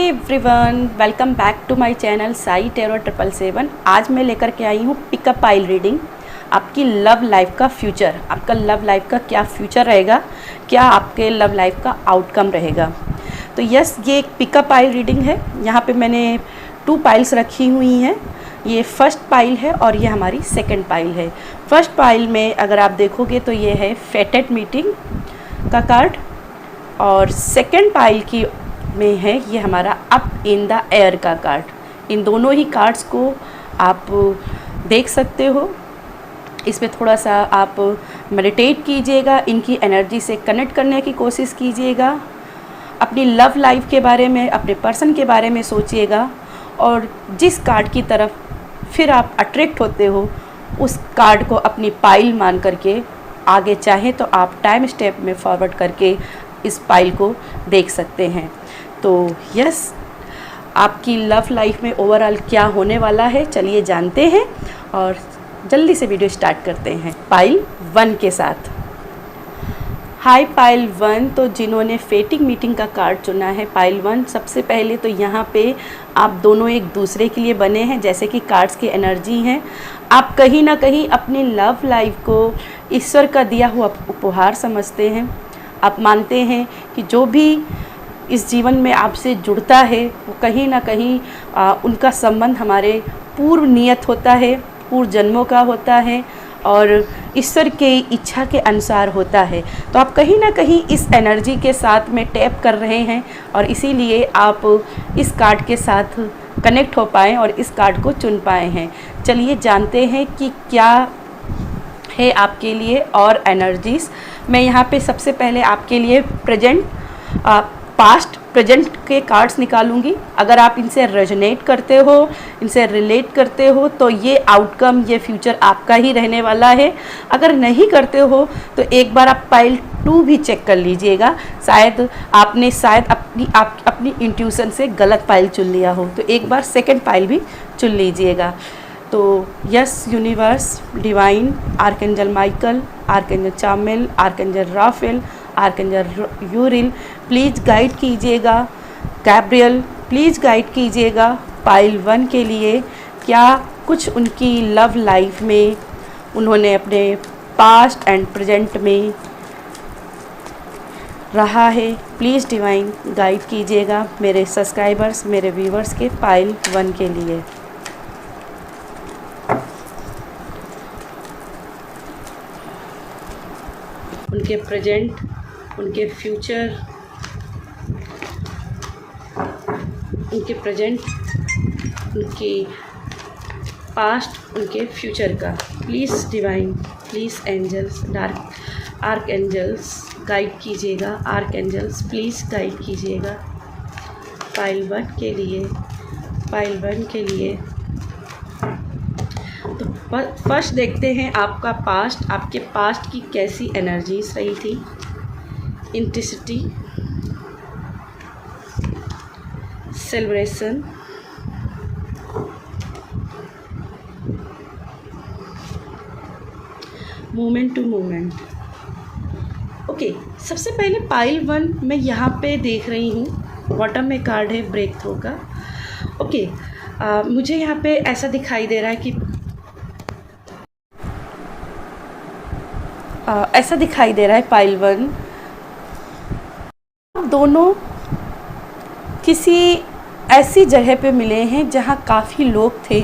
Everyone, welcome back to my channel Sai tarot 777। आज मैं लेकर के आई हूँ पिकअप पाइल रीडिंग। आपकी लव लाइफ का फ्यूचर, आपका लव लाइफ का क्या फ्यूचर रहेगा, क्या आपके लव लाइफ का आउटकम रहेगा। तो यस, ये एक पिकअप पाइल रीडिंग है। यहाँ पे मैंने 2 पाइल्स रखी हुई हैं। ये फर्स्ट पाइल है और ये हमारी सेकंड पाइल है। फर्स्ट पाइल में अगर आप देखोगे तो ये है फेटेड मीटिंग का कार्ड, और सेकंड पाइल की में है ये हमारा अप इन द एयर का कार्ड। इन दोनों ही कार्ड्स को आप देख सकते हो। इसमें थोड़ा सा आप मेडिटेट कीजिएगा, इनकी एनर्जी से कनेक्ट करने की कोशिश कीजिएगा, अपनी लव लाइफ के बारे में, अपने पर्सन के बारे में सोचिएगा, और जिस कार्ड की तरफ फिर आप अट्रैक्ट होते हो उस कार्ड को अपनी पाइल मान करके आगे चाहें तो आप टाइम स्टेप में फॉरवर्ड करके इस पाइल को देख सकते हैं। तो यस, आपकी लव लाइफ में ओवरऑल क्या होने वाला है, चलिए जानते हैं और जल्दी से वीडियो स्टार्ट करते हैं पाइल 1 के साथ। हाय पाइल 1, तो जिन्होंने फेटिंग मीटिंग का कार्ड चुना है पाइल 1, सबसे पहले तो यहाँ पे आप दोनों एक दूसरे के लिए बने हैं। जैसे कि कार्ड्स की एनर्जी हैं, आप कहीं ना कहीं अपनी लव लाइफ को ईश्वर का दिया हुआ उपहार समझते हैं। आप मानते हैं कि जो भी इस जीवन में आपसे जुड़ता है वो कहीं ना कहीं उनका संबंध हमारे पूर्व नियत होता है, पूर्व जन्मों का होता है और ईश्वर के इच्छा के अनुसार होता है। तो आप कहीं ना कहीं इस एनर्जी के साथ में टैप कर रहे हैं और इसीलिए आप इस कार्ड के साथ कनेक्ट हो पाएँ और इस कार्ड को चुन पाए हैं। चलिए जानते हैं कि क्या है आपके लिए और एनर्जीज़। मैं यहाँ पे सबसे पहले आपके लिए प्रेजेंट, पास्ट, प्रेजेंट के कार्ड्स निकालूंगी। अगर आप इनसे रेजोनेट करते हो, इनसे रिलेट करते हो तो ये आउटकम, ये फ्यूचर आपका ही रहने वाला है। अगर नहीं करते हो तो एक बार आप पाइल 2 भी चेक कर लीजिएगा। शायद आपने अपनी इंट्यूशन से गलत पाइल चुन लिया हो, तो एक बार सेकंड पाइल भी चुन लीजिएगा। तो yes universe, divine, archangel Michael, archangel Chamuel, archangel Raphael, archangel Uriel, please guide कीजिएगा। गैब्रियल, प्लीज़ गाइड कीजिएगा पाइल 1 के लिए। क्या कुछ उनकी लव लाइफ में उन्होंने अपने पास्ट एंड प्रेजेंट में रहा है, प्लीज़ डिवाइन गाइड कीजिएगा मेरे सब्सक्राइबर्स, मेरे व्यूवर्स के पाइल 1 के लिए। उनके प्रेजेंट, उनके फ्यूचर, उनके प्रेजेंट, उनके पास्ट, उनके फ्यूचर का please divine, please angels, dark archangels guide कीजिएगा। आर्क एंजल्स प्लीज़ गाइड कीजिएगा पाइल 1 के लिए, पाइल 1 के लिए। तो फर्स्ट देखते हैं आपका पास्ट, आपके पास्ट की कैसी एनर्जीज रही थी। Intensity, celebration, moment to moment. Okay, सबसे पहले पाइल 1 मैं यहाँ पे देख रही हूँ, बॉटम में कार्ड है ब्रेक थ्रू का। ओके, मुझे यहाँ पे ऐसा दिखाई दे रहा है कि ऐसा दिखाई दे रहा है पाइल 1, दोनों किसी ऐसी जगह पे मिले हैं जहाँ काफ़ी लोग थे।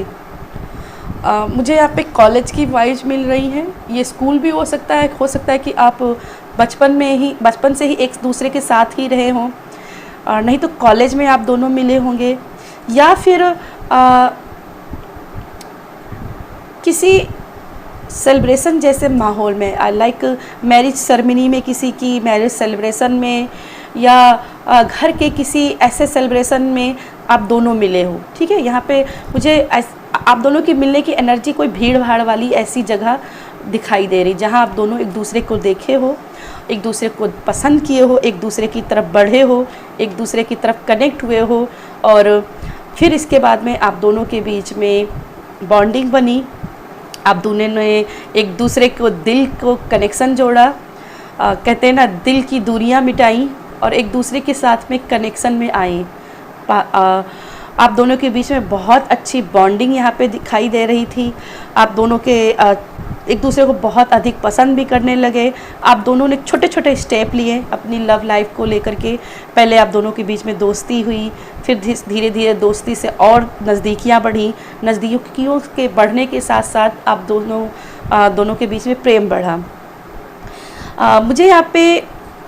मुझे यहाँ पे कॉलेज की वाइब्स मिल रही हैं। ये स्कूल भी हो सकता है कि आप बचपन से ही एक दूसरे के साथ ही रहे हों, नहीं तो कॉलेज में आप दोनों मिले होंगे, या फिर किसी सेलिब्रेशन जैसे माहौल में, लाइक मैरिज सेरेमनी में, किसी की मैरिज सेलिब्रेशन में, या घर के किसी ऐसे सेलिब्रेशन में आप दोनों मिले हो। ठीक है, यहाँ पे मुझे आप दोनों की मिलने की एनर्जी कोई भीड़ भाड़ वाली ऐसी जगह दिखाई दे रही, जहाँ आप दोनों एक दूसरे को देखे हो, एक दूसरे को पसंद किए हो, एक दूसरे की तरफ बढ़े हो, एक दूसरे की तरफ कनेक्ट हुए हो, और फिर इसके बाद में आप दोनों के बीच में बॉन्डिंग बनी। आप दोनों ने एक दूसरे को, दिल को कनेक्शन जोड़ा, कहते हैं ना, दिल की दूरियां मिटाई और एक दूसरे के साथ में कनेक्शन में आए। आप दोनों के बीच में बहुत अच्छी बॉन्डिंग यहाँ पे दिखाई दे रही थी। आप दोनों के एक दूसरे को बहुत अधिक पसंद भी करने लगे। आप दोनों ने छोटे छोटे स्टेप लिए अपनी लव लाइफ को लेकर के। पहले आप दोनों के बीच में दोस्ती हुई, फिर धीरे धीरे दोस्ती से और नज़दीकियाँ बढ़ी। नज़दीकियों के बढ़ने के साथ साथ आप दोनों के बीच में प्रेम बढ़ा। मुझे यहाँ पे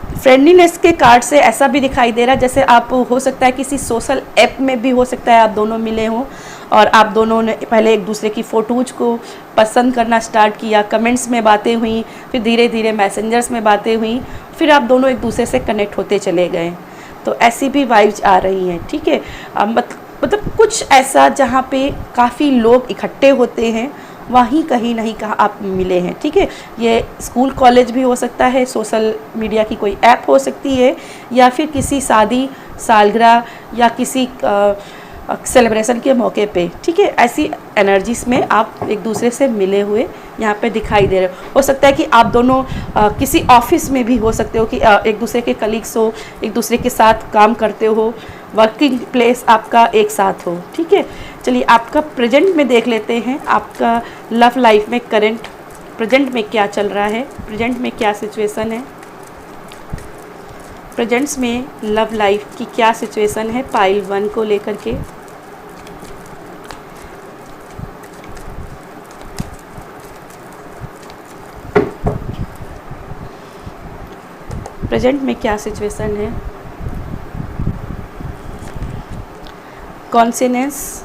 फ्रेंडलीनेस के कार्ड से ऐसा भी दिखाई दे रहा है जैसे आप हो सकता है किसी सोशल ऐप में भी हो सकता है आप दोनों मिले हों और आप दोनों ने पहले एक दूसरे की फ़ोटोज़ को पसंद करना स्टार्ट किया, कमेंट्स में बातें हुई, फिर धीरे धीरे मैसेंजर्स में बातें हुई, फिर आप दोनों एक दूसरे से कनेक्ट होते चले गए। तो ऐसी भी वाइब्स आ रही हैं, ठीक है। मतलब कुछ ऐसा जहाँ पे काफ़ी लोग इकट्ठे होते हैं वहीं कहीं नहीं कहाँ आप मिले हैं, ठीक है। ये स्कूल कॉलेज भी हो सकता है, सोशल मीडिया की कोई ऐप हो सकती है, या फिर किसी शादी सालगिरह या किसी सेलिब्रेशन के मौके पे, ठीक है। ऐसी एनर्जीज में आप एक दूसरे से मिले हुए यहाँ पे दिखाई दे रहे हो सकता है कि आप दोनों किसी ऑफिस में भी हो सकते हो कि एक दूसरे के कलीग्स हो, एक दूसरे के साथ काम करते हो, वर्किंग प्लेस आपका एक साथ हो, ठीक है। चलिए आपका प्रेजेंट में देख लेते हैं, आपका लव लाइफ में करंट प्रेजेंट में क्या चल रहा है, प्रेजेंट में क्या सिचुएशन है, प्रेजेंट्स में लव लाइफ की क्या सिचुएशन है पाइल 1 को लेकर के। प्रेजेंट में क्या सिचुएशन है, consciousness,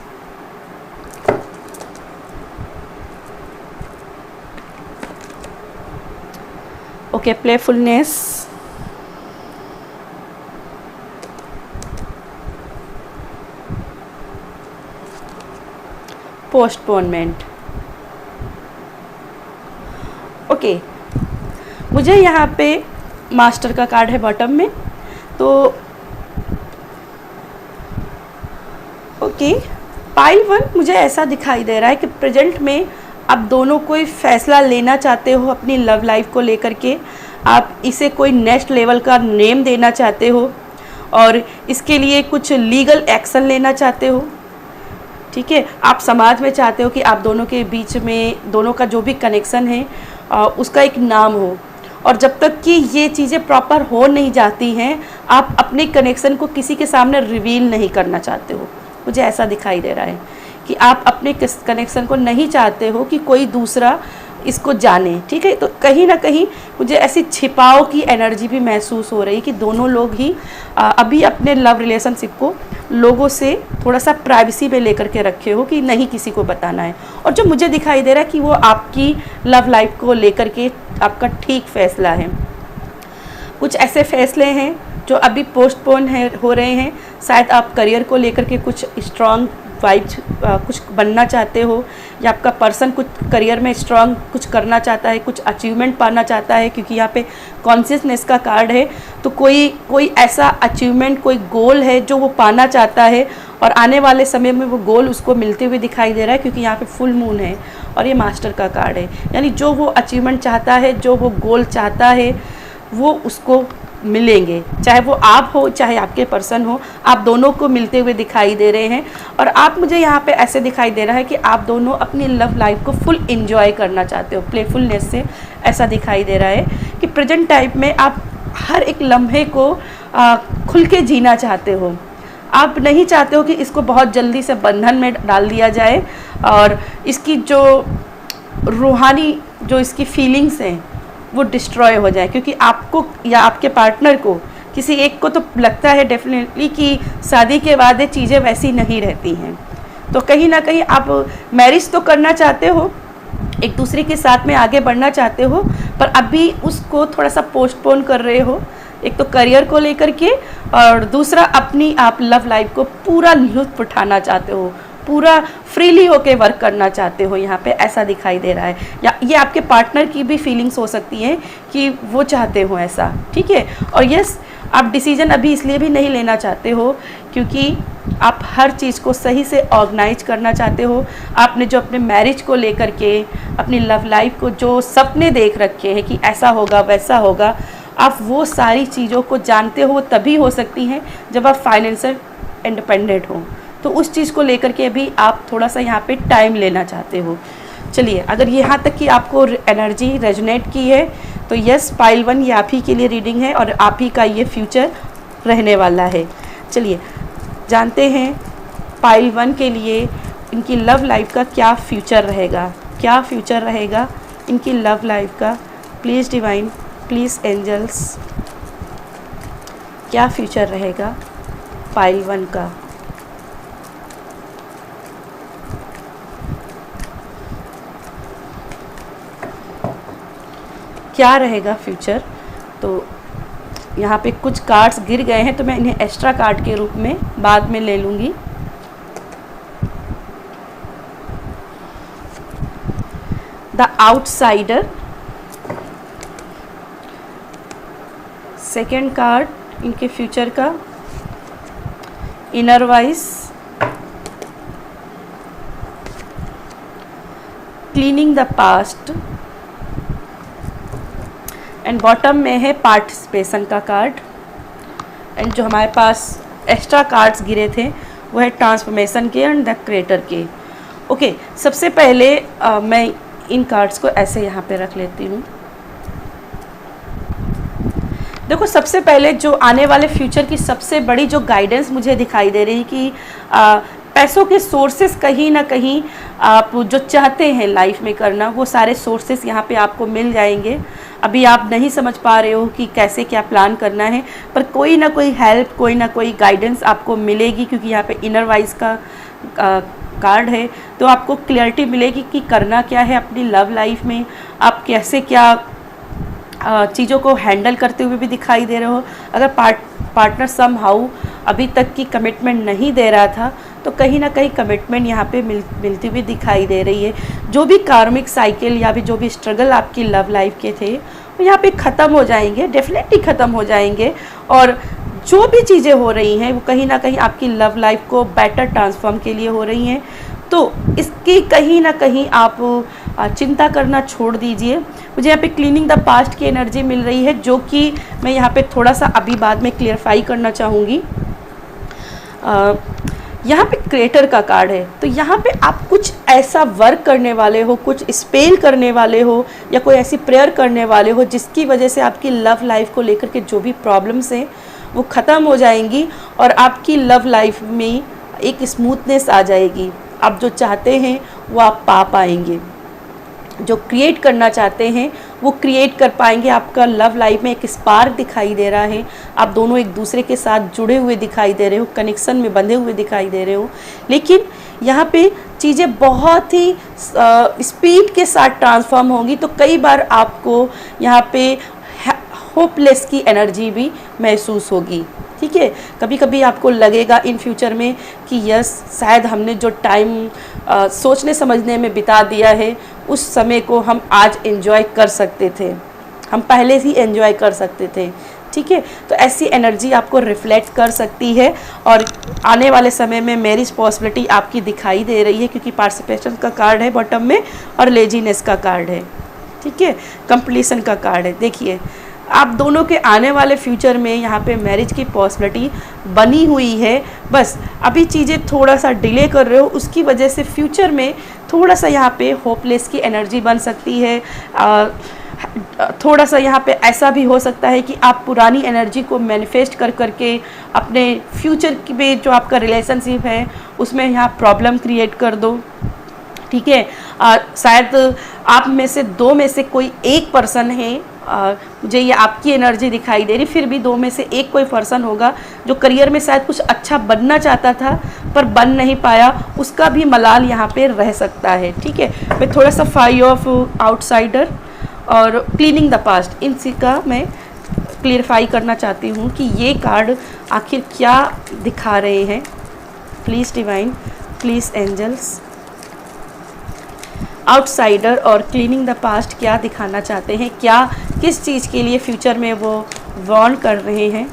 okay, playfulness, postponement. Okay, मुझे यहाँ पे मास्टर का कार्ड है बॉटम में, तो ओके पाइल 1 मुझे ऐसा दिखाई दे रहा है कि प्रेजेंट में आप दोनों कोई फ़ैसला लेना चाहते हो अपनी लव लाइफ को लेकर के। आप इसे कोई नेक्स्ट लेवल का नेम देना चाहते हो और इसके लिए कुछ लीगल एक्शन लेना चाहते हो, ठीक है। आप समाज में चाहते हो कि आप दोनों के बीच में दोनों का जो भी कनेक्शन है उसका एक नाम हो, और जब तक कि ये चीज़ें प्रॉपर हो नहीं जाती हैं आप अपने कनेक्शन को किसी के सामने रिवील नहीं करना चाहते हो। मुझे ऐसा दिखाई दे रहा है कि आप अपने कनेक्शन को नहीं चाहते हो कि कोई दूसरा इसको जाने, ठीक है। तो कहीं ना कहीं मुझे ऐसी छिपाव की एनर्जी भी महसूस हो रही है कि दोनों लोग ही अभी अपने लव रिलेशनशिप को लोगों से थोड़ा सा प्राइवेसी में लेकर के रखे हो कि नहीं किसी को बताना है। और जो मुझे दिखाई दे रहा है कि वो आपकी लव लाइफ को लेकर के आपका ठीक फैसला है। कुछ ऐसे फैसले हैं जो अभी पोस्टपोन हो रहे हैं, शायद आप करियर को लेकर के कुछ स्ट्रॉन्ग वाइब्स कुछ बनना चाहते हो, या आपका पर्सन कुछ करियर में स्ट्रॉन्ग कुछ करना चाहता है, कुछ अचीवमेंट पाना चाहता है, क्योंकि यहाँ पे कॉन्शियसनेस का कार्ड है। तो कोई ऐसा अचीवमेंट, कोई गोल है जो वो पाना चाहता है और आने वाले समय में वो गोल उसको मिलते हुए दिखाई दे रहा है, क्योंकि यहाँ पे फुल मून है और ये मास्टर का कार्ड है। यानी जो वो अचीवमेंट चाहता है, जो वो गोल चाहता है, वो उसको मिलेंगे, चाहे वो आप हो चाहे आपके पर्सन हो, आप दोनों को मिलते हुए दिखाई दे रहे हैं। और आप मुझे यहाँ पे ऐसे दिखाई दे रहा है कि आप दोनों अपनी लव लाइफ को फुल एंजॉय करना चाहते हो, प्लेफुलनेस से ऐसा दिखाई दे रहा है कि प्रेजेंट टाइम में आप हर एक लम्हे को खुल के जीना चाहते हो। आप नहीं चाहते हो कि इसको बहुत जल्दी से बंधन में डाल दिया जाए और इसकी जो रूहानी जो इसकी फीलिंग्स हैं वो डिस्ट्रॉय हो जाए, क्योंकि आपको या आपके पार्टनर को किसी एक को तो लगता है डेफिनेटली कि शादी के बाद ये चीज़ें वैसी नहीं रहती हैं। तो कहीं ना कहीं आप मैरिज तो करना चाहते हो, एक दूसरे के साथ में आगे बढ़ना चाहते हो, पर अभी उसको थोड़ा सा पोस्टपोन कर रहे हो। एक तो करियर को लेकर के और दूसरा अपनी आप लव लाइफ को पूरा लुत्फ उठाना चाहते हो, पूरा फ्रीली होके वर्क करना चाहते हो, यहाँ पे ऐसा दिखाई दे रहा है। या ये आपके पार्टनर की भी फीलिंग्स हो सकती हैं कि वो चाहते हो ऐसा, ठीक है। और यस, आप डिसीजन अभी इसलिए भी नहीं लेना चाहते हो क्योंकि आप हर चीज़ को सही से ऑर्गेनाइज करना चाहते हो। आपने जो अपने मैरिज को लेकर के, अपनी लव लाइफ को जो सपने देख रखे हैं कि ऐसा होगा वैसा होगा, आप वो सारी चीज़ों को जानते हो। वो तभी हो सकती हैं जब आप फाइनेंशियल इंडिपेंडेंट हो, तो उस चीज़ को लेकर के भी आप थोड़ा सा यहाँ पे टाइम लेना चाहते हो। चलिए, अगर यहाँ तक कि आपको एनर्जी रेजोनेट की है तो यस, पाइल 1 ये आप ही के लिए रीडिंग है और आप ही का ये फ्यूचर रहने वाला है। चलिए जानते हैं पाइल 1 के लिए इनकी लव लाइफ का क्या फ्यूचर रहेगा, क्या फ्यूचर रहेगा इनकी लव लाइफ का। प्लीज़ डिवाइन, प्लीज़ एंजल्स, क्या फ्यूचर रहेगा पाइल 1 का। क्या रहेगा फ्यूचर। तो यहाँ पे कुछ कार्ड्स गिर गए हैं तो मैं इन्हें एक्स्ट्रा कार्ड के रूप में बाद में ले लूँगी। द आउटसाइडर, सेकेंड कार्ड इनके फ्यूचर का। Inner voice, cleaning the past, and bottom में है पार्टिसिपेशन का कार्ड। एंड जो हमारे पास एक्स्ट्रा कार्ड्स गिरे थे वो है ट्रांसफॉर्मेशन के एंड द क्रिएटर के। ओके, सबसे पहले मैं इन कार्ड्स को ऐसे यहाँ पे रख लेती हूँ। देखो, सबसे पहले जो आने वाले फ्यूचर की सबसे बड़ी जो गाइडेंस मुझे दिखाई दे रही कि पैसों के सोर्सेस कहीं ना कहीं आप जो चाहते हैं लाइफ में करना, वो सारे सोर्सेस यहाँ पे आपको मिल जाएंगे। अभी आप नहीं समझ पा रहे हो कि कैसे क्या प्लान करना है, पर कोई ना कोई हेल्प, कोई ना कोई गाइडेंस आपको मिलेगी, क्योंकि यहाँ पे इनर वॉइस का कार्ड है। तो आपको क्लियरिटी मिलेगी कि करना क्या है अपनी लव लाइफ में, आप कैसे क्या चीज़ों को हैंडल करते हुए भी दिखाई दे रहे हो। अगर पार्टनर समहाउ अभी तक की कमिटमेंट नहीं दे रहा था तो कहीं ना कहीं कमिटमेंट यहाँ पे मिलती हुई दिखाई दे रही है। जो भी कार्मिक साइकिल या भी जो भी स्ट्रगल आपकी लव लाइफ के थे वो यहाँ पे ख़त्म हो जाएंगे, डेफिनेटली ख़त्म हो जाएंगे। और जो भी चीज़ें हो रही हैं वो कहीं ना कहीं आपकी लव लाइफ को बेटर ट्रांसफॉर्म के लिए हो रही हैं। तो इसकी कहीं ना कहीं आप चिंता करना छोड़ दीजिए। मुझे यहाँ पे क्लीनिंग द पास्ट की एनर्जी मिल रही है, जो कि मैं यहाँ पे थोड़ा सा अभी बाद में क्लियरफाई करना चाहूँगी। यहाँ पे क्रिएटर का कार्ड है, तो यहाँ पे आप कुछ ऐसा वर्क करने वाले हो, कुछ स्पेल करने वाले हो या कोई ऐसी प्रेयर करने वाले हो जिसकी वजह से आपकी लव लाइफ को लेकर के जो भी प्रॉब्लम्स हैं वो ख़त्म हो जाएंगी और आपकी लव लाइफ में एक स्मूथनेस आ जाएगी। आप जो चाहते हैं वो आप पा पाएंगे, जो क्रिएट करना चाहते हैं वो क्रिएट कर पाएंगे। आपका लव लाइफ में एक स्पार्क दिखाई दे रहा है, आप दोनों एक दूसरे के साथ जुड़े हुए दिखाई दे रहे हो, कनेक्शन में बंधे हुए दिखाई दे रहे हो। लेकिन यहाँ पे चीज़ें बहुत ही स्पीड के साथ ट्रांसफॉर्म होंगी, तो कई बार आपको यहाँ पे होपलेस की एनर्जी भी महसूस होगी। ठीक है, कभी कभी आपको लगेगा इन फ्यूचर में कि यस, शायद हमने जो टाइम सोचने समझने में बिता दिया है उस समय को हम आज एंजॉय कर सकते थे, हम पहले ही एंजॉय कर सकते थे। ठीक है, तो ऐसी एनर्जी आपको रिफ्लेक्ट कर सकती है और आने वाले समय में मैरिज पॉसिबिलिटी आपकी दिखाई दे रही है, क्योंकि पार्टिसिपेशन का कार्ड है बॉटम में और लेजीनेस का कार्ड है। ठीक है, कंप्लीशन का कार्ड है। देखिए, आप दोनों के आने वाले फ्यूचर में यहाँ पे मैरिज की पॉसिबिलिटी बनी हुई है, बस अभी चीज़ें थोड़ा सा डिले कर रहे हो, उसकी वजह से फ्यूचर में थोड़ा सा यहाँ पे होपलेस की एनर्जी बन सकती है। थोड़ा सा यहाँ पे ऐसा भी हो सकता है कि आप पुरानी एनर्जी को मैनिफेस्ट कर करके अपने फ्यूचर में जो आपका रिलेशनशिप है उसमें यहाँ प्रॉब्लम क्रिएट कर दो। ठीक है, शायद आप में से दो में से कोई एक पर्सन है, मुझे ये आपकी एनर्जी दिखाई दे रही, फिर भी दो में से एक कोई पर्सन होगा जो करियर में शायद कुछ अच्छा बनना चाहता था पर बन नहीं पाया, उसका भी मलाल यहाँ पे रह सकता है। ठीक है, मैं थोड़ा सा फाइव ऑफ आउटसाइडर और क्लीनिंग द पास्ट, इनसी का मैं क्लियरफाई करना चाहती हूँ कि ये कार्ड आखिर क्या दिखा रहे हैं। Please divine, please angels, outsider और क्लीनिंग द पास्ट क्या दिखाना चाहते हैं, क्या किस चीज़ के लिए फ्यूचर में वो वार्न कर रहे हैं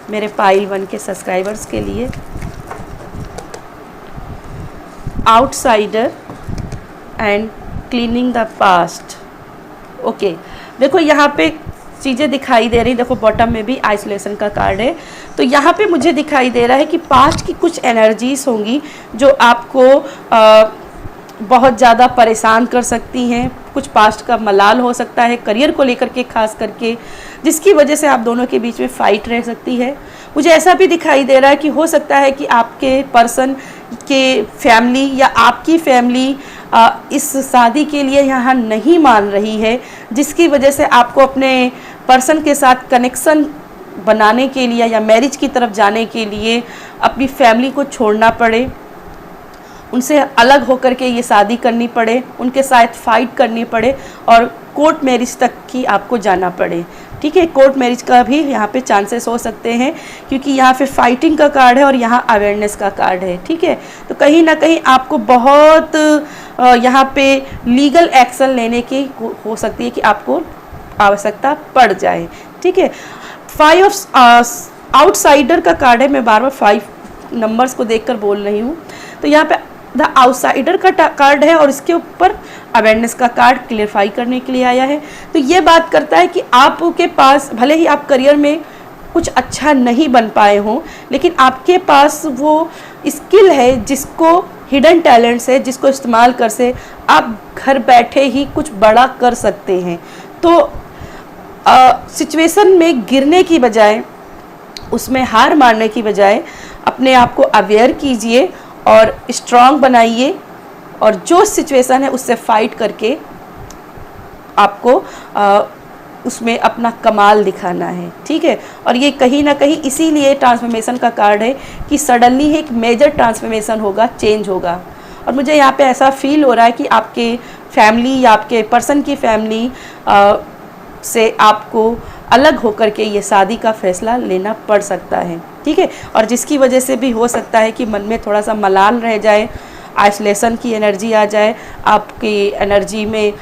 मेरे पाइल 1 के सब्सक्राइबर्स के लिए। Outsider and cleaning the past. Okay, देखो यहाँ पे चीज़ें दिखाई दे रही। देखो बॉटम में भी आइसोलेशन का कार्ड है। तो यहाँ पे मुझे दिखाई दे रहा है कि पास्ट की कुछ एनर्जीज होंगी जो आपको बहुत ज़्यादा परेशान कर सकती हैं। कुछ पास्ट का मलाल हो सकता है करियर को लेकर के, खास करके, जिसकी वजह से आप दोनों के बीच में फ़ाइट रह सकती है। मुझे ऐसा भी दिखाई दे रहा है कि हो सकता है कि आपके पर्सन के फैमिली या आपकी फैमिली इस शादी के लिए यहाँ नहीं मान रही है, जिसकी वजह से आपको अपने पर्सन के साथ कनेक्शन बनाने के लिए या मैरिज की तरफ जाने के लिए अपनी फैमिली को छोड़ना पड़े, उनसे अलग होकर के ये शादी करनी पड़े, उनके साथ फाइट करनी पड़े और कोर्ट मैरिज तक की आपको जाना पड़े। ठीक है, कोर्ट मैरिज का भी यहाँ पे चांसेस हो सकते हैं, क्योंकि यहाँ पे फाइटिंग का कार्ड है और यहाँ अवेयरनेस का कार्ड है। ठीक है, तो कहीं ना कहीं आपको बहुत यहाँ पे लीगल एक्शन लेने की हो सकती है कि आपको आवश्यकता पड़ जाए। ठीक है, 5 ऑफ आउटसाइडर का कार्ड है। मैं बार बार 5 नंबर्स को देखकर बोल रही हूँ। तो यहाँ पे द आउटसाइडर का कार्ड है और इसके ऊपर अवेयरनेस का कार्ड क्लियरफाई करने के लिए आया है। तो ये बात करता है कि आपके पास भले ही आप करियर में कुछ अच्छा नहीं बन पाए हों, लेकिन आपके पास वो स्किल है, जिसको हिडन टैलेंट्स है, जिसको इस्तेमाल कर से आप घर बैठे ही कुछ बड़ा कर सकते हैं। तो सिचुएशन में गिरने की बजाय, उसमें हार मारने की बजाय अपने आप को अवेयर कीजिए और स्ट्रांग बनाइए, और जो सिचुएशन है उससे फाइट करके आपको उसमें अपना कमाल दिखाना है। ठीक है, और ये कहीं ना कहीं इसीलिए ट्रांसफॉर्मेशन का कार्ड है कि सडनली एक मेजर ट्रांसफॉर्मेशन होगा, चेंज होगा। और मुझे यहाँ पे ऐसा फील हो रहा है कि आपके फैमिली या आपके पर्सन की फैमिली से आपको अलग होकर के ये शादी का फैसला लेना पड़ सकता है। ठीक है, और जिसकी वजह से भी हो सकता है कि मन में थोड़ा सा मलाल रह जाए, आइसोलेशन की एनर्जी आ जाए, आपकी एनर्जी में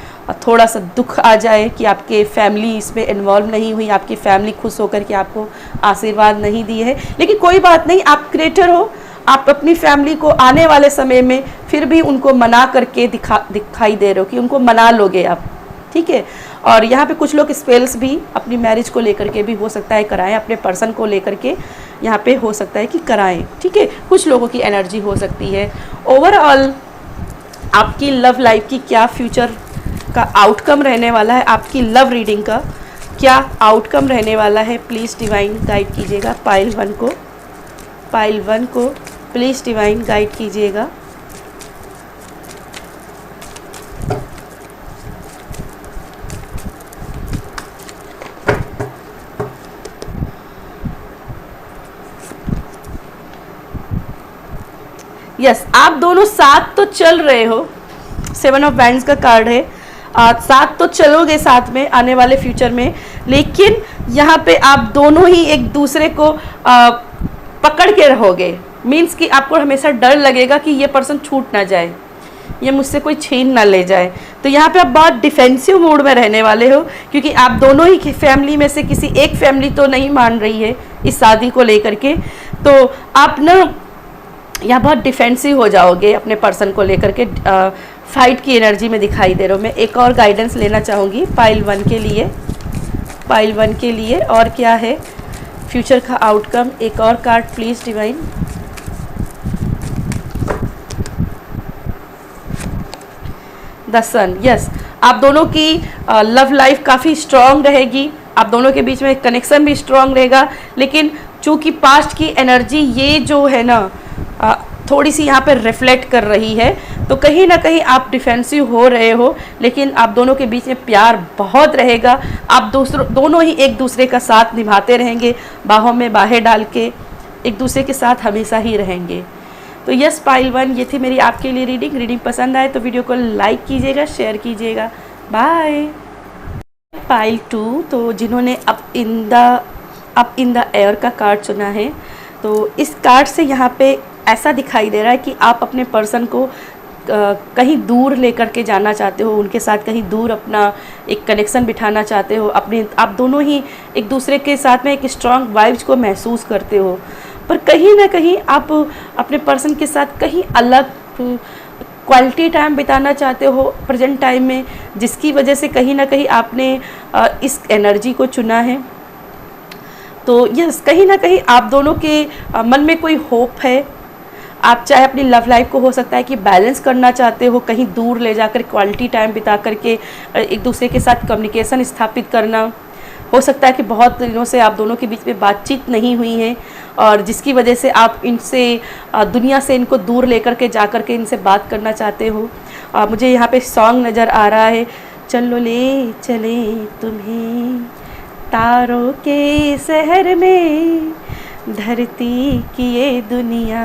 थोड़ा सा दुख आ जाए कि आपके फैमिली इसमें इन्वॉल्व नहीं हुई, आपकी फैमिली खुश होकर के आपको आशीर्वाद नहीं दिए है। लेकिन कोई बात नहीं, आप क्रिएटर हो, आप अपनी फैमिली को आने वाले समय में फिर भी उनको मना करके दिखाई दे रहे हो कि उनको मना लोगे आप। ठीक है, और यहाँ पे कुछ लोग स्पेल्स भी अपनी मैरिज को लेकर के भी हो सकता है कराएं, अपने पर्सन को लेकर के यहाँ पे हो सकता है कि कराएं। ठीक है, कुछ लोगों की एनर्जी हो सकती है। ओवरऑल आपकी लव लाइफ की क्या फ्यूचर का आउटकम रहने वाला है, आपकी लव रीडिंग का क्या आउटकम रहने वाला है, प्लीज़ डिवाइन गाइड कीजिएगा। पाइल वन को प्लीज़ डिवाइन गाइड कीजिएगा। यस, आप दोनों साथ तो चल रहे हो, 7 ऑफ बैंड्स का कार्ड है। साथ तो चलोगे साथ में आने वाले फ्यूचर में, लेकिन यहाँ पे आप दोनों ही एक दूसरे को पकड़ के रहोगे। मीन्स कि आपको हमेशा डर लगेगा कि ये पर्सन छूट ना जाए, ये मुझसे कोई छीन ना ले जाए। तो यहाँ पे आप बहुत डिफेंसिव मोड में रहने वाले हो, क्योंकि आप दोनों ही फैमिली में से किसी एक फैमिली तो नहीं मान रही है इस शादी को लेकर के। तो आप ना यहाँ बहुत डिफेंसिव हो जाओगे अपने पर्सन को लेकर के, फाइट की एनर्जी में दिखाई दे रहा हूँ। मैं एक और गाइडेंस लेना चाहूँगी पाइल वन के लिए। और क्या है फ्यूचर का आउटकम, एक और card please divine. The sun. Yes, आप दोनों की लव लाइफ काफ़ी स्ट्रॉन्ग रहेगी, आप दोनों के बीच में कनेक्शन भी स्ट्रॉन्ग रहेगा। लेकिन चूँकि पास्ट की एनर्जी ये जो है ना थोड़ी सी यहाँ पर रिफ्लेक्ट कर रही है, तो कहीं ना कहीं आप डिफेंसिव हो रहे हो, लेकिन आप दोनों के बीच में प्यार बहुत रहेगा। आप दोनों ही एक दूसरे का साथ निभाते रहेंगे, बाहों में बाहें डाल के एक दूसरे के साथ हमेशा ही रहेंगे। तो यस पाइल वन, ये थी मेरी आपके लिए रीडिंग पसंद आए तो वीडियो को लाइक कीजिएगा, शेयर कीजिएगा। बाय। पाइल 2, तो जिन्होंने अप इन द एयर का कार्ड चुना है, तो इस कार्ड से यहाँ पे ऐसा दिखाई दे रहा है कि आप अपने पर्सन को कहीं दूर लेकर के जाना चाहते हो, उनके साथ कहीं दूर अपना एक कनेक्शन बिठाना चाहते हो। आप दोनों ही एक दूसरे के साथ में एक स्ट्रॉन्ग वाइब्स को महसूस करते हो, पर कहीं ना कहीं आप अपने पर्सन के साथ कहीं अलग क्वालिटी टाइम बिताना चाहते हो प्रेजेंट टाइम में, जिसकी वजह से कहीं ना कहीं आपने इस एनर्जी को चुना है। तो यस, कहीं ना कहीं आप दोनों के मन में कोई होप है। आप चाहे अपनी लव लाइफ को हो सकता है कि बैलेंस करना चाहते हो, कहीं दूर ले जाकर क्वालिटी टाइम बिता करके एक दूसरे के साथ कम्युनिकेशन स्थापित करना। हो सकता है कि बहुत दिनों से आप दोनों के बीच में बातचीत नहीं हुई है और जिसकी वजह से आप इनसे दुनिया से इनको दूर लेकर के जा कर के इनसे बात करना चाहते हो। मुझे यहाँ पे सॉन्ग नज़र आ रहा है, चलो ले चले तुम्हें तारों के शहर में, धरती की ये दुनिया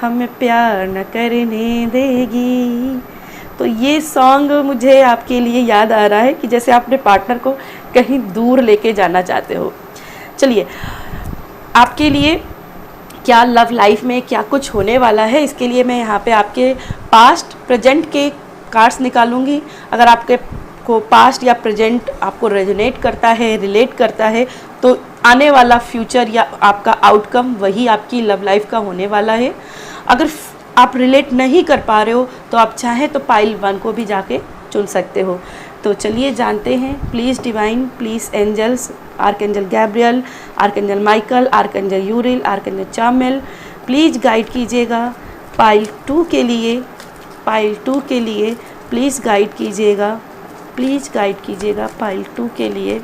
हमें प्यार न करने देगी। तो ये सॉन्ग मुझे आपके लिए याद आ रहा है कि जैसे आप अपने पार्टनर को कहीं दूर लेके जाना चाहते हो। चलिए, आपके लिए क्या लव लाइफ में क्या कुछ होने वाला है, इसके लिए मैं यहाँ पे आपके पास्ट प्रेजेंट के कार्ड्स निकालूंगी। अगर आपके को पास्ट या प्रेजेंट आपको रेजोनेट करता है, रिलेट करता है, तो आने वाला फ्यूचर या आपका आउटकम वही आपकी लव लाइफ का होने वाला है। अगर आप रिलेट नहीं कर पा रहे हो तो आप चाहें तो पाइल 1 को भी जाके चुन सकते हो। तो चलिए जानते हैं। Please divine, please angels, archangel Gabriel, archangel Michael, archangel Uriel, archangel Chamuel, please guide कीजिएगा पाइल 2 के लिए। पाइल 2 के लिए प्लीज़ गाइड कीजिएगा, प्लीज़ गाइड कीजिएगा पाइल 2 के लिए।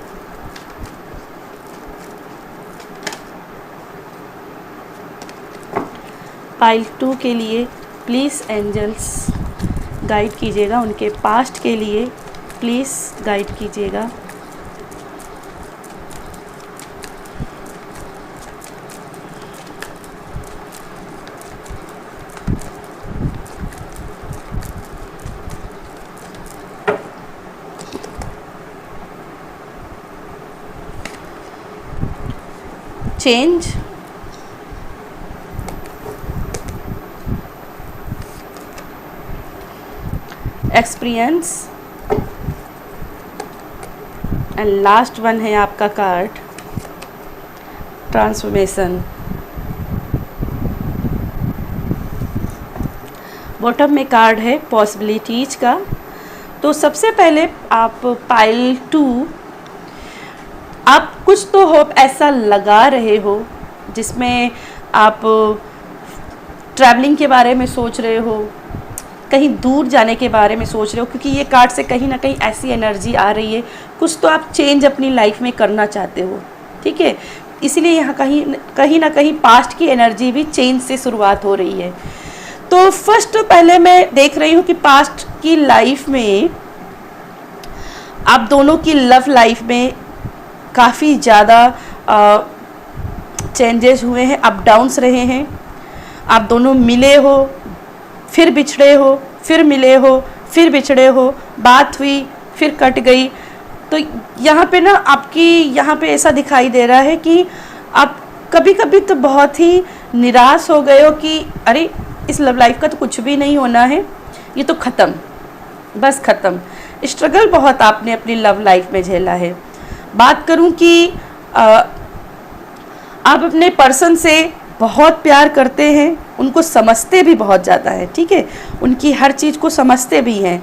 पाइल 2 के लिए प्लीज़ एंजल्स गाइड कीजिएगा, उनके पास्ट के लिए प्लीज़ गाइड कीजिएगा। Change, experience and last one है आपका कार्ड ट्रांसफॉर्मेशन। बॉटम में कार्ड है पॉसिबिलिटीज का। तो सबसे पहले आप पाइल 2, आप कुछ तो होप ऐसा लगा रहे हो जिसमें आप ट्रैवलिंग के बारे में सोच रहे हो, कहीं दूर जाने के बारे में सोच रहे हो, क्योंकि ये कार्ड से कहीं ना कहीं ऐसी एनर्जी आ रही है, कुछ तो आप चेंज अपनी लाइफ में करना चाहते हो। ठीक है, इसीलिए यहाँ कहीं ना कहीं पास्ट की एनर्जी भी चेंज से शुरुआत हो रही है। तो फर्स्ट पहले मैं देख रही हूँ कि पास्ट की लाइफ में आप दोनों की लव लाइफ में काफ़ी ज़्यादा चेंजेस हुए हैं, अप डाउन्स रहे हैं। आप दोनों मिले हो, फिर बिछड़े हो, फिर मिले हो, फिर बिछड़े हो, बात हुई, फिर कट गई। तो यहाँ पे ना आपकी यहाँ पे ऐसा दिखाई दे रहा है कि आप कभी कभी तो बहुत ही निराश हो गए हो कि अरे इस लव लाइफ का तो कुछ भी नहीं होना है, ये तो ख़त्म, बस ख़त्म। स्ट्रगल बहुत आपने अपनी लव लाइफ में झेला है। बात करूँ कि आप अपने पर्सन से बहुत प्यार करते हैं, उनको समझते भी बहुत ज़्यादा है। ठीक है, उनकी हर चीज़ को समझते भी हैं,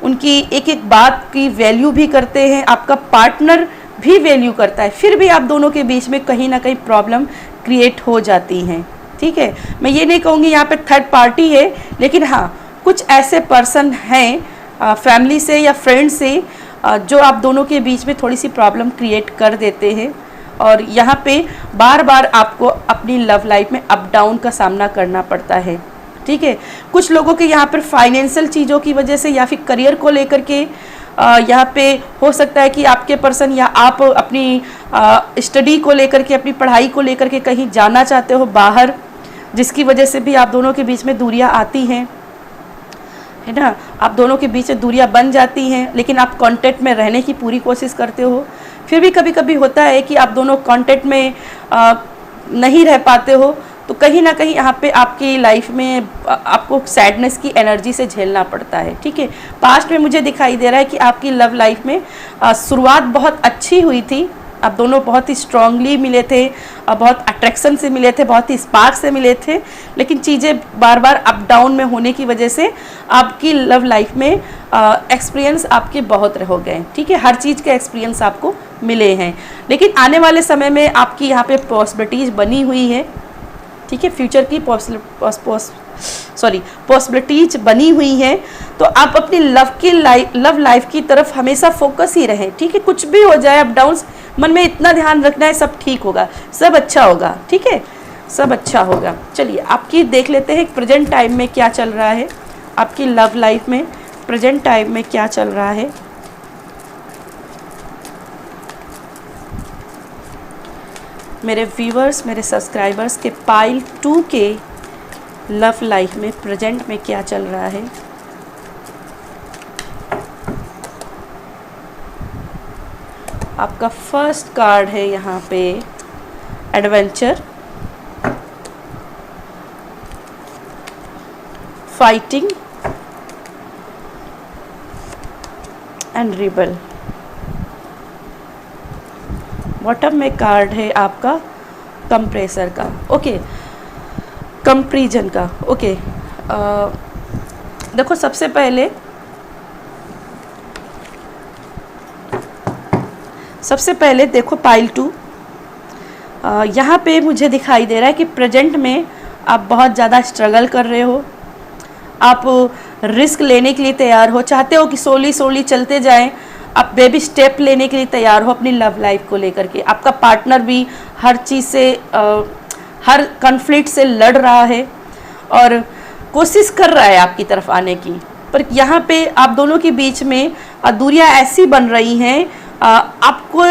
उनकी एक एक बात की वैल्यू भी करते हैं, आपका पार्टनर भी वैल्यू करता है। फिर भी आप दोनों के बीच में कहीं ना कहीं प्रॉब्लम क्रिएट हो जाती हैं। ठीक है, मैं ये नहीं कहूँगी यहाँ पे थर्ड पार्टी है, लेकिन हाँ कुछ ऐसे पर्सन हैं फैमिली से या फ्रेंड से जो आप दोनों के बीच में थोड़ी सी प्रॉब्लम क्रिएट कर देते हैं और यहाँ पे बार बार आपको अपनी लव लाइफ में अप डाउन का सामना करना पड़ता है। ठीक है, कुछ लोगों के यहाँ पर फाइनेंशियल चीज़ों की वजह से या फिर करियर को लेकर के यहाँ पे हो सकता है कि आपके पर्सन या आप अपनी स्टडी को लेकर के, अपनी पढ़ाई को लेकर के कहीं जाना चाहते हो बाहर, जिसकी वजह से भी आप दोनों के बीच में दूरियाँ आती हैं, है ना। आप दोनों के बीच में दूरियाँ बन जाती हैं, लेकिन आप कांटेक्ट में रहने की पूरी कोशिश करते हो। फिर भी कभी कभी होता है कि आप दोनों कांटेक्ट में नहीं रह पाते हो, तो कहीं ना कहीं यहाँ पे आपकी लाइफ में आपको सैडनेस की एनर्जी से झेलना पड़ता है। ठीक है, पास्ट में मुझे दिखाई दे रहा है कि आपकी लव लाइफ में शुरुआत बहुत अच्छी हुई थी, आप दोनों बहुत ही स्ट्रांगली मिले थे, बहुत अट्रैक्शन से मिले थे, बहुत ही स्पार्क से मिले थे, लेकिन चीज़ें बार बार अप डाउन में होने की वजह से आपकी लव लाइफ में एक्सपीरियंस आपके बहुत हो गए। ठीक है, हर चीज़ के एक्सपीरियंस आपको मिले हैं, लेकिन आने वाले समय में आपकी यहाँ पे पॉसिबिलिटीज़ बनी हुई है। ठीक है, फ्यूचर की पॉसिबिलिटीज बनी हुई हैं, तो आप अपनी लव लाइफ की तरफ हमेशा फोकस ही रहें। ठीक है, कुछ भी हो जाए, अप डाउन्स, मन में इतना ध्यान रखना है सब ठीक होगा, सब अच्छा होगा। ठीक है, सब अच्छा होगा। चलिए आपकी देख लेते हैं प्रेजेंट टाइम में क्या चल रहा है, आपकी लव लाइफ में प्रेजेंट टाइम में क्या चल रहा है। मेरे व्यूवर्स, मेरे सब्सक्राइबर्स के पाइल 2 के लव लाइफ में प्रेजेंट में क्या चल रहा है। आपका फर्स्ट कार्ड है यहाँ पे adventure, fighting and rebel. Bottom में कार्ड है आपका कंप्रेसर का, ओके, कंप्रीजन का। ओके, देखो सबसे पहले देखो पाइल 2, यहाँ पे मुझे दिखाई दे रहा है कि प्रेजेंट में आप बहुत ज़्यादा स्ट्रगल कर रहे हो, आप रिस्क लेने के लिए तैयार हो, चाहते हो कि सोली चलते जाएं, आप बेबी स्टेप लेने के लिए तैयार हो अपनी लव लाइफ को लेकर के। आपका पार्टनर भी हर चीज़ से हर कॉन्फ्लिक्ट से लड़ रहा है और कोशिश कर रहा है आपकी तरफ आने की, पर यहाँ पे आप दोनों के बीच में दूरियां ऐसी बन रही हैं, आपको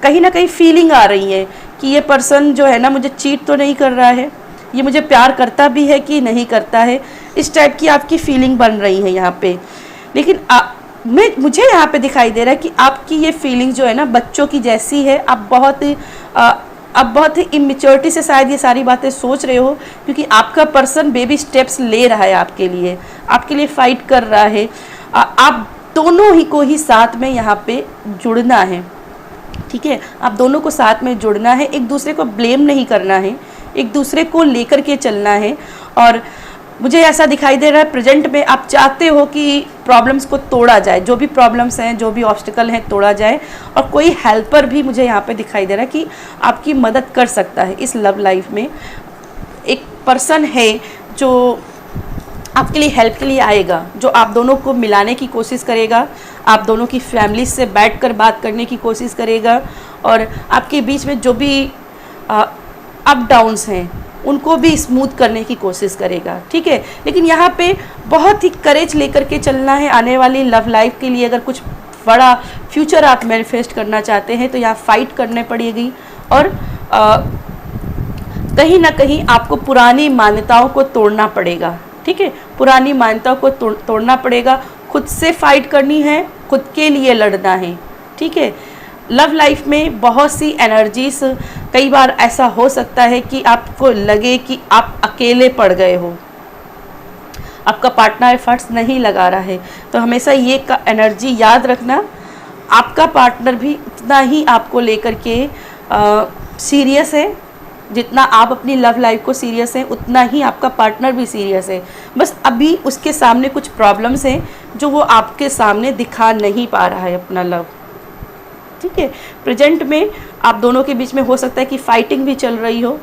कहीं ना कहीं फीलिंग आ रही है कि ये पर्सन जो है ना मुझे चीट तो नहीं कर रहा है, ये मुझे प्यार करता भी है कि नहीं करता है, इस टाइप की आपकी फीलिंग बन रही है यहाँ पे। लेकिन मुझे यहाँ पे दिखाई दे रहा है कि आपकी ये फीलिंग जो है ना बच्चों की जैसी है। आप बहुत ही इमेच्योरिटी से शायद ये सारी बातें सोच रहे हो, क्योंकि आपका पर्सन बेबी स्टेप्स ले रहा है आपके लिए फाइट कर रहा है। आप दोनों ही को ही साथ में यहाँ पे जुड़ना है। ठीक है, आप दोनों को साथ में जुड़ना है, एक दूसरे को ब्लेम नहीं करना है, एक दूसरे को लेकर के चलना है। और मुझे ऐसा दिखाई दे रहा है प्रेजेंट में आप चाहते हो कि प्रॉब्लम्स को तोड़ा जाए, जो भी प्रॉब्लम्स हैं, जो भी ऑब्स्टिकल हैं तोड़ा जाए, और कोई हेल्पर भी मुझे यहाँ पे दिखाई दे रहा है कि आपकी मदद कर सकता है। इस लव लाइफ में एक पर्सन है जो आपके लिए हेल्प के लिए आएगा, जो आप दोनों को मिलाने की कोशिश करेगा, आप दोनों की फैमिली से बैठकर बात करने की कोशिश करेगा, और आपके बीच में जो भी अप डाउन्स हैं उनको भी स्मूथ करने की कोशिश करेगा। ठीक है, लेकिन यहाँ पे बहुत ही करेज लेकर के चलना है आने वाली लव लाइफ के लिए। अगर कुछ बड़ा फ्यूचर आप मैनिफेस्ट करना चाहते हैं तो यहाँ फाइट करने पड़ेगी, और कहीं ना कहीं आपको पुरानी मान्यताओं को तोड़ना पड़ेगा। ठीक है, पुरानी मान्यताओं को तोड़ना पड़ेगा, खुद से फाइट करनी है, खुद के लिए लड़ना है। ठीक है, लव लाइफ में बहुत सी एनर्जीज, कई बार ऐसा हो सकता है कि आपको लगे कि आप अकेले पड़ गए हो, आपका पार्टनर एफर्ट्स नहीं लगा रहा है, तो हमेशा ये एनर्जी याद रखना, आपका पार्टनर भी उतना ही आपको लेकर के सीरियस है, जितना आप अपनी लव लाइफ को सीरियस हैं उतना ही आपका पार्टनर भी सीरियस है। बस अभी उसके सामने कुछ प्रॉब्लम्स हैं जो वो आपके सामने दिखा नहीं पा रहा है अपना लव। ठीक है, प्रेजेंट में आप दोनों के बीच में हो सकता है कि फाइटिंग भी चल रही हो,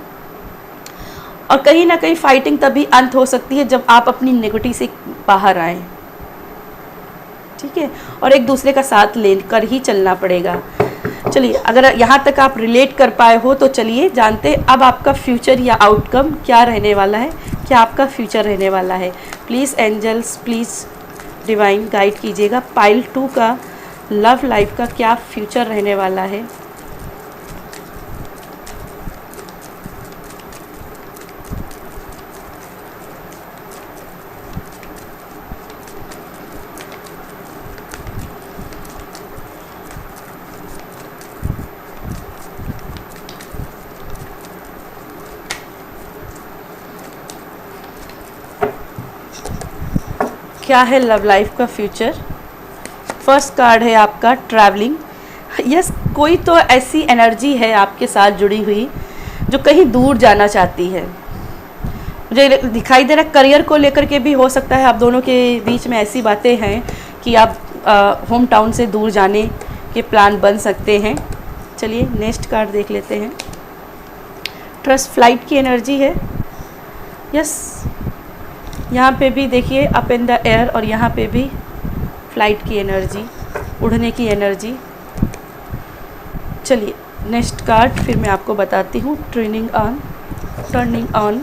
और कहीं ना कहीं फाइटिंग तभी अंत हो सकती है जब आप अपनी नेगेटिव से बाहर आएँ। ठीक है, और एक दूसरे का साथ लेकर ही चलना पड़ेगा। चलिए, अगर यहाँ तक आप रिलेट कर पाए हो तो चलिए जानते हैं अब आपका फ्यूचर या आउटकम क्या रहने वाला है, क्या आपका फ्यूचर रहने वाला है। Please angels, please divine guide कीजिएगा, पाइल 2 का लव लाइफ का क्या फ्यूचर रहने वाला है। क्या है लव लाइफ का फ्यूचर। फर्स्ट कार्ड है आपका ट्रैवलिंग। यस, कोई तो ऐसी एनर्जी है आपके साथ जुड़ी हुई जो कहीं दूर जाना चाहती है। मुझे दिखाई दे रहा है करियर को लेकर के भी हो सकता है आप दोनों के बीच में ऐसी बातें हैं कि आप होम टाउन से दूर जाने के प्लान बन सकते हैं। चलिए नेक्स्ट कार्ड देख लेते हैं। ट्रस्ट, फ्लाइट की एनर्जी है। यस, यहाँ पे भी देखिए अप इन द एयर, और यहाँ पे भी फ्लाइट की एनर्जी, उड़ने की एनर्जी। चलिए नेक्स्ट कार्ड फिर मैं आपको बताती हूँ। टर्निंग ऑन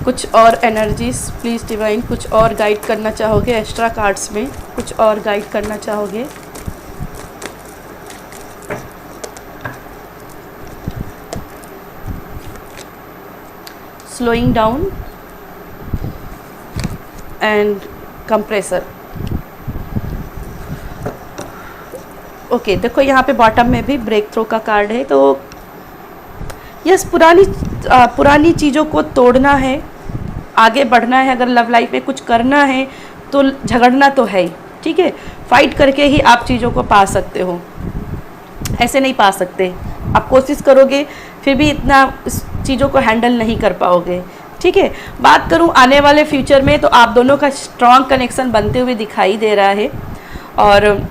कुछ और एनर्जीज प्लीज़ डिवाइन, कुछ और गाइड करना चाहोगे? एक्स्ट्रा कार्ड्स में कुछ और गाइड करना चाहोगे? Slowing down and compressor. Okay, देखो यहाँ पे बॉटम में भी ब्रेक थ्रू का कार्ड है। तो यस, पुरानी चीज़ों को तोड़ना है, आगे बढ़ना है। अगर लव लाइफ में कुछ करना है तो झगड़ना तो है ही, ठीक है। फाइट करके ही आप चीज़ों को पा सकते हो, ऐसे नहीं पा सकते। आप कोशिश करोगे फिर भी इतना इस चीज़ों को हैंडल नहीं कर पाओगे, ठीक है। बात करूं आने वाले फ्यूचर में, तो आप दोनों का स्ट्रॉन्ग कनेक्शन बनते हुए दिखाई दे रहा है, और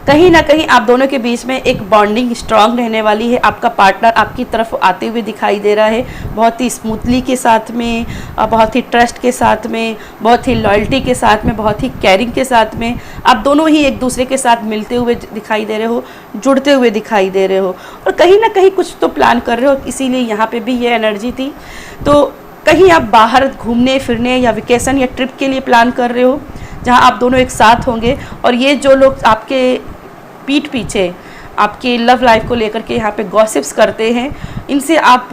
कहीं ना कहीं आप दोनों के बीच में एक बॉन्डिंग स्ट्रांग रहने वाली है। आपका पार्टनर आपकी तरफ आते हुए दिखाई दे रहा है, बहुत ही स्मूथली के साथ में, बहुत ही ट्रस्ट के साथ में, बहुत ही लॉयल्टी के साथ में, बहुत ही केयरिंग के साथ में। आप दोनों ही एक दूसरे के साथ मिलते हुए दिखाई दे रहे हो, जुड़ते हुए दिखाई दे रहे हो, और कहीं ना कहीं कुछ तो प्लान कर रहे हो। इसीलिए यहाँ पर भी ये एनर्जी थी। तो कहीं आप बाहर घूमने फिरने या वेकेशन या ट्रिप के लिए प्लान कर रहे हो, जहाँ आप दोनों एक साथ होंगे। और ये जो लोग आपके पीठ पीछे आपके लव लाइफ को लेकर के यहाँ पे गॉसिप्स करते हैं, इनसे आप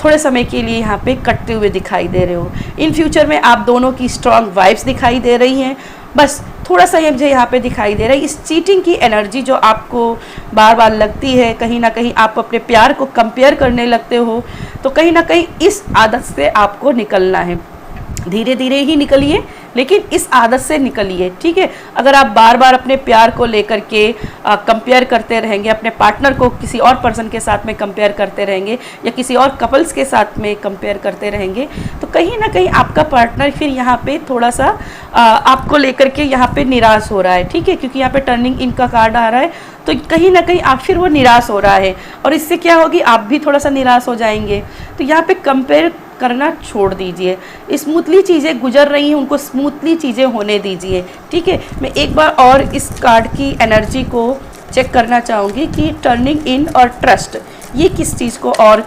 थोड़े समय के लिए यहाँ पे कटते हुए दिखाई दे रहे हो। इन फ्यूचर में आप दोनों की स्ट्रॉन्ग वाइब्स दिखाई दे रही हैं। बस थोड़ा सा ये मुझे यहाँ पे दिखाई दे रहा है, इस चीटिंग की एनर्जी जो आपको बार बार लगती है, कहीं ना कहीं आप अपने प्यार को कंपेयर करने लगते हो। तो कहीं ना कहीं इस आदत से आपको निकलना है। धीरे धीरे ही निकलिए, लेकिन इस आदत से निकलिए, ठीक है। अगर आप बार बार अपने प्यार को लेकर के कंपेयर करते रहेंगे, अपने पार्टनर को किसी और पर्सन के साथ में कंपेयर करते रहेंगे, या किसी और कपल्स के साथ में कंपेयर करते रहेंगे, तो कहीं ना कहीं आपका पार्टनर फिर यहाँ पे थोड़ा सा आपको लेकर के यहाँ पे निराश हो रहा है, ठीक है। क्योंकि यहाँ पे टर्निंग इन का कार्ड आ रहा है, तो कहीं ना कहीं आप फिर वो निराश हो रहा है, और इससे क्या होगी, आप भी थोड़ा सा निराश हो जाएंगे। तो यहाँ पे कंपेयर करना छोड़ दीजिए। स्मूथली चीज़ें गुजर रही हैं, उनको स्मूथली चीज़ें होने दीजिए, ठीक है। मैं एक बार और इस कार्ड की एनर्जी को चेक करना चाहूँगी कि टर्निंग इन और ट्रस्ट, ये किस चीज़ को और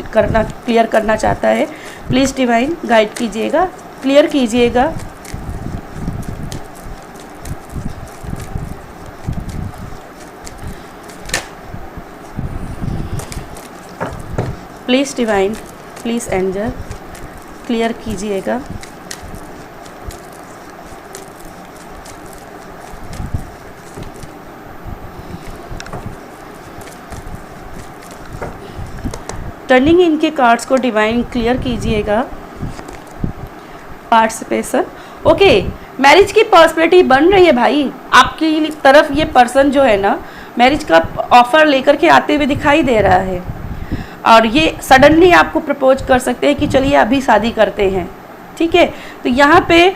क्लियर करना चाहता है। प्लीज़ डिवाइन गाइड कीजिएगा, क्लियर कीजिएगा। Please divine, please angel clear कीजिएगा। टर्निंग इनके कार्ड्स को डिवाइन क्लियर कीजिएगा। पार्टिसिपेशन, ओके, मैरिज की पॉसिबिलिटी बन रही है भाई। आपकी तरफ ये पर्सन जो है ना, मैरिज का ऑफर लेकर के आते हुए दिखाई दे रहा है, और ये सडनली आपको प्रपोज कर सकते हैं कि चलिए अभी शादी करते हैं, ठीक है। तो यहाँ पे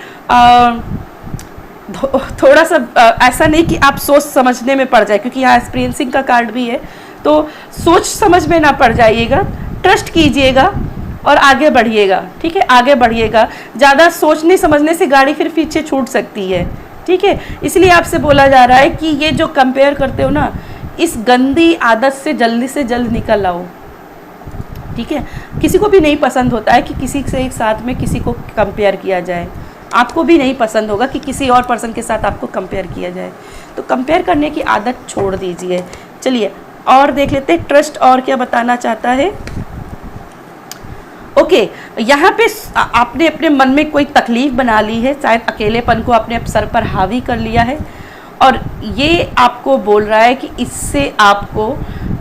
थोड़ा सा ऐसा नहीं कि आप सोच समझने में पड़ जाए, क्योंकि यहाँ एक्सपीरियंसिंग का कार्ड भी है, तो सोच समझ में ना पड़ जाइएगा। ट्रस्ट कीजिएगा और आगे बढ़िएगा, ठीक है, आगे बढ़िएगा। ज़्यादा सोचने समझने से गाड़ी फिर पीछे छूट सकती है, ठीक है। इसलिए आपसे बोला जा रहा है कि ये जो कंपेयर करते हो ना, इस गंदी आदत से जल्द निकल आओ, ठीक है। किसी को भी नहीं पसंद होता है कि किसी से एक साथ में किसी को कंपेयर किया जाए। आपको भी नहीं पसंद होगा कि किसी और पर्सन के साथ आपको कंपेयर किया जाए। तो कंपेयर करने की आदत छोड़ दीजिए। चलिए और देख लेते हैं ट्रस्ट और क्या बताना चाहता है। ओके, यहाँ पे आपने अपने मन में कोई तकलीफ बना ली है, शायद अकेलेपन को अपने सर पर हावी कर लिया है, और ये आपको बोल रहा है कि इससे आपको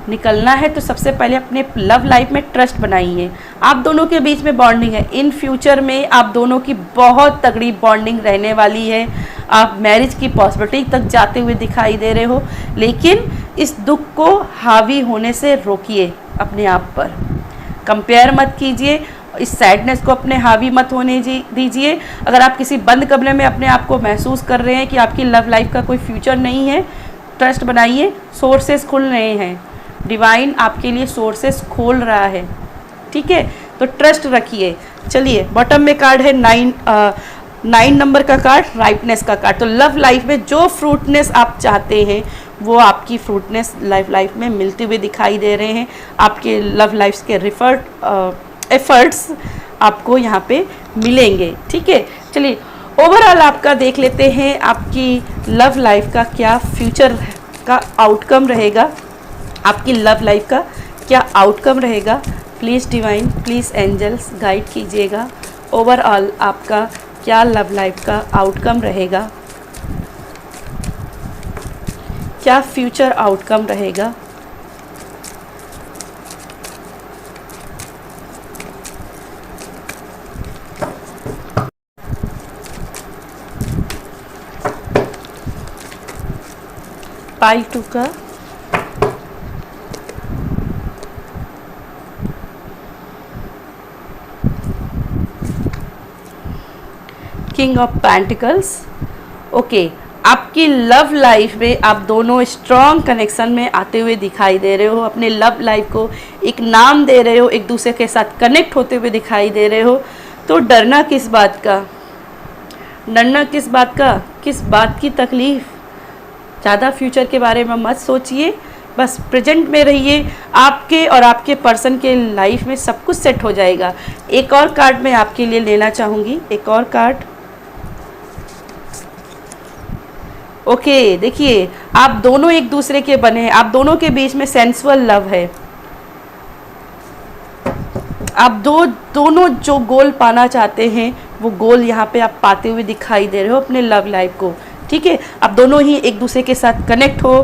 निकलना है। तो सबसे पहले अपने लव लाइफ में ट्रस्ट बनाइए। आप दोनों के बीच में बॉन्डिंग है। इन फ्यूचर में आप दोनों की बहुत तगड़ी बॉन्डिंग रहने वाली है। आप मैरिज की पॉसिबिलिटी तक जाते हुए दिखाई दे रहे हो, लेकिन इस दुख को हावी होने से रोकिए, अपने आप पर कंपेयर मत कीजिए, इस सैडनेस को अपने हावी मत होने दीजिए। अगर आप किसी बंद कमरे में अपने आप को महसूस कर रहे हैं कि आपकी लव लाइफ का कोई फ्यूचर नहीं है, ट्रस्ट बनाइए, सोर्सेस खुल रहे हैं, डिवाइन आपके लिए सोर्सेस खोल रहा है, ठीक है, तो ट्रस्ट रखिए। चलिए, बॉटम में कार्ड है 9 नंबर का कार्ड, राइपनेस का कार्ड। तो लव लाइफ में जो फ्रूटनेस आप चाहते हैं वो आपकी फ्रूटनेस लव लाइफ में मिलते हुए दिखाई दे रहे हैं। आपके लव लाइफ के एफर्ट्स आपको यहाँ पे मिलेंगे, ठीक है। चलिए, ओवरऑल आपका देख लेते हैं, आपकी लव लाइफ का क्या फ्यूचर का आउटकम रहेगा, आपकी लव लाइफ का क्या आउटकम रहेगा। Please divine, please angels guide कीजिएगा, ओवरऑल आपका क्या लव लाइफ का आउटकम रहेगा, क्या फ्यूचर आउटकम रहेगा। पाइल 2 का किंग ऑफ पेंटिकल्स। ओके, आपकी लव लाइफ में आप दोनों स्ट्रॉन्ग कनेक्शन में आते हुए दिखाई दे रहे हो, अपने लव लाइफ को एक नाम दे रहे हो, एक दूसरे के साथ कनेक्ट होते हुए दिखाई दे रहे हो। तो डरना किस बात का, डरना किस बात का, किस बात की तकलीफ़। ज़्यादा फ्यूचर के बारे में मत सोचिए, बस प्रेजेंट में रहिए, आपके और आपके पर्सन के लाइफ में सब कुछ सेट हो जाएगा। एक और कार्ड मैं आपके लिए लेना चाहूँगी, एक और कार्ड। ओके, देखिए, आप दोनों एक दूसरे के बने हैं, आप दोनों के बीच में सेंसुअल लव है। आप दोनों जो गोल पाना चाहते हैं वो गोल यहाँ पे आप पाते हुए दिखाई दे रहे हो अपने लव लाइफ को, ठीक है। आप दोनों ही एक दूसरे के साथ कनेक्ट हो,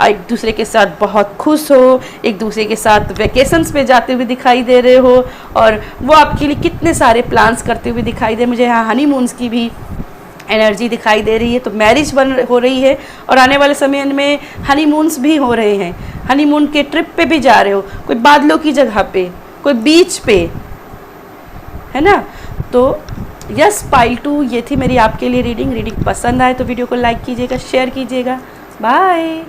एक दूसरे के साथ बहुत खुश हो, एक दूसरे के साथ वेकेशंस पे जाते हुए दिखाई दे रहे हो, और वो आपके लिए कितने सारे प्लान्स करते हुए दिखाई दे। मुझे यहाँ हनीमून्स की भी एनर्जी दिखाई दे रही है, तो मैरिज हो रही है, और आने वाले समय में हनीमून्स भी हो रहे हैं, हनीमून के ट्रिप पे भी जा रहे हो, कोई बादलों की जगह पे, कोई बीच पे, है ना। तो यस, पाइल 2 ये थी मेरी आपके लिए रीडिंग पसंद आए तो वीडियो को लाइक कीजिएगा, शेयर कीजिएगा। बाय।